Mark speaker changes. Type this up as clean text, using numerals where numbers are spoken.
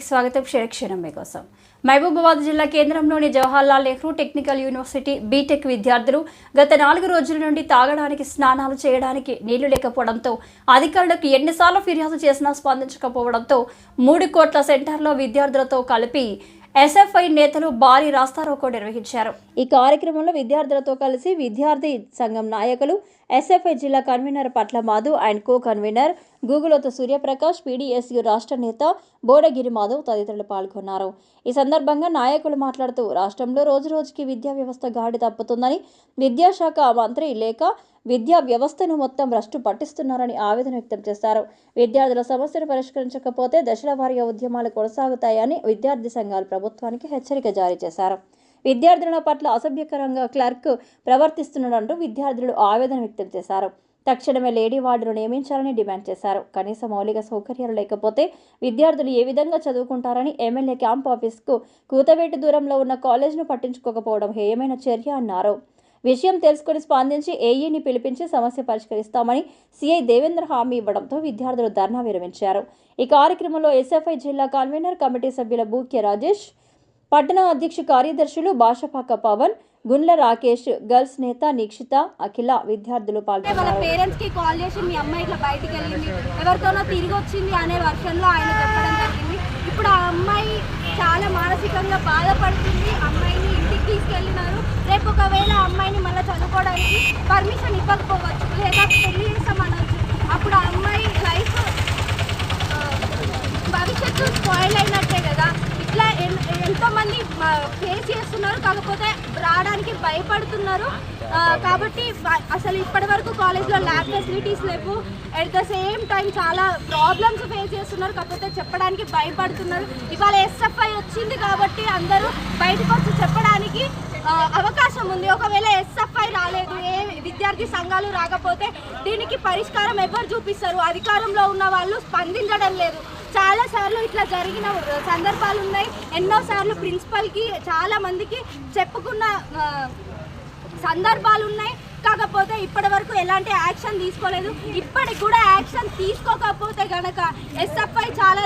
Speaker 1: వార్తలకు స్వాగతం. క్షణక్షణం మీకోసం. మహబూబాబాద్ జిల్లా కేంద్రంలోని Jawaharlal Nehru technical university BTech విద్యార్థులు గత 4 రోజుల నుండి తాగడానికి, స్నానాలు చేయడానికి నీళ్లు లేకపోవడంతో అధికారులకు ఎన్నిసార్లు ఫిర్యాదు చేసినా స్పందించకపోవడంతో 3 కోట్ల సెంటర్లో విద్యార్థులతో కలిపి ఎస్ఎఫ్ఐ నేతలు భారీ రాస్తారోకో నిర్వహించారు. ఈ కార్యక్రమంలో విద్యార్థులతో కలిసి విద్యార్థి సంఘం నాయకులు, ఎస్ఎఫ్ఐ జిల్లా convener Patla Madhav and co convener Guguloth Suryaprakash, PDSU రాష్ట్ర నేత బోడగిరి మాధవ్ తదితరులు పాల్గొన్నారు. ఈ సందర్భంగా నాయకులు మాట్లాడుతూ రాష్ట్రంలో రోజురోజుకి విద్యా వ్యవస్థ గాడి తప్పుతుందని, విద్యాశాఖ మంత్రి లేక విద్యా వ్యవస్థను మొత్తం భ్రష్టు పట్టిస్తున్నారని ఆవేదన వ్యక్తం చేశారు. విద్యార్థుల సమస్యను పరిష్కరించకపోతే దశల వారీగా ఉద్యమాలు కొనసాగుతాయని విద్యార్థి సంఘాలు ప్రభుత్వానికి హెచ్చరిక జారీ చేశారు. విద్యార్థుల పట్ల అసభ్యకరంగా క్లర్క్ ప్రవర్తిస్తున్నాడంటూ విద్యార్థులు ఆవేదన వ్యక్తం చేశారు. తక్షణమే లేడీ వార్డును నియమించాలని డిమాండ్ చేశారు. కనీస మౌలిక సౌకర్యాలు లేకపోతే విద్యార్థులు ఏ విధంగా చదువుకుంటారని, ఎమ్మెల్యే క్యాంప్ ఆఫీస్కు కూతవేటు దూరంలో ఉన్న కాలేజ్ను పట్టించుకోకపోవడం హేయమైన చర్య అన్నారు. విషయం తెలుసుకుని స్పందించి ఏఈని పిలిపించి సమస్య పరిష్కరిస్తామని సిఐ దేవేంద్ర హామీ ఇవ్వడంతో విద్యార్థులు ధర్నా విరమించారు. ఈ కార్యక్రమంలో ఎస్ఎఫ్ఐ జిల్లా కన్వీనర్, కమిటీ సభ్యుల బూక్య రాజేష్, పట్టణ అధ్యక్ష కార్యదర్శులు భాషపాక పవన్, గుండ్ల రాకేష్, గర్ల్స్ నేత నిక్షిత, అఖిల విద్యార్థులు పాల్గొన్నారు.
Speaker 2: వాళ్ళ పేరెంట్స్ కి కాల్ చేసి మీ అమ్మాయి ఇట్లా బయటికి వెళ్ళింది, ఎవరితోనో తిరిగి వచ్చింది అనే వర్షంలో ఆయన చెప్పడం జరిగింది. ఇప్పుడు ఆ అమ్మాయి చాలా మానసికంగా బాధపడుతుంది. అమ్మాయిని ఇంటికి తీసుకెళ్ళినారు. రేపు ఒకవేళ అమ్మాయిని మళ్ళీ చదువుకోవడానికి పర్మిషన్ ఇవ్వకపోవచ్చు, లేదా పెళ్లి చేస్తామనవచ్చు. అప్పుడు ఆ అమ్మాయి లైఫ్ భవిష్యత్తు స్పాయిల్ అయినట్టే కదా. ఇట్లా ఎంతోమంది ఫేస్ చేస్తున్నారు, కాకపోతే రావడానికి భయపడుతున్నారు. కాబట్టి అసలు ఇప్పటి వరకు కాలేజ్లో ల్యాబ్ ఫెసిలిటీస్ లేవు. అట్ ద సేమ్ టైం చాలా ప్రాబ్లమ్స్ ఫేస్ చేస్తున్నారు, కాకపోతే చెప్పడానికి భయపడుతున్నారు. ఇవాళ ఎస్ఎఫ్ఐ వచ్చింది కాబట్టి అందరూ బయటకు వచ్చి చెప్పడానికి అవకాశం ఉంది. ఒకవేళ ఎస్ఎఫ్ఐ రాలేదు, ఏ విద్యార్థి సంఘాలు రాకపోతే దీనికి పరిష్కారం ఎవరు చూపిస్తారు? అధికారంలో ఉన్న వాళ్ళు స్పందించడం లేదు. చాలా సార్లు ఇట్లా జరిగిన సందర్భాలు ఉన్నాయి. ఎన్నోసార్లు ప్రిన్సిపల్కి చాలా మందికి చెప్పుకున్న సందర్భాలు ఉన్నాయి. కాకపోతే ఇప్పటి వరకు ఎలాంటి యాక్షన్ తీసుకోలేదు. ఇప్పటికి కూడా యాక్షన్ తీసుకోకపోతే గనక ఎస్ఎఫ్ఐ చాలా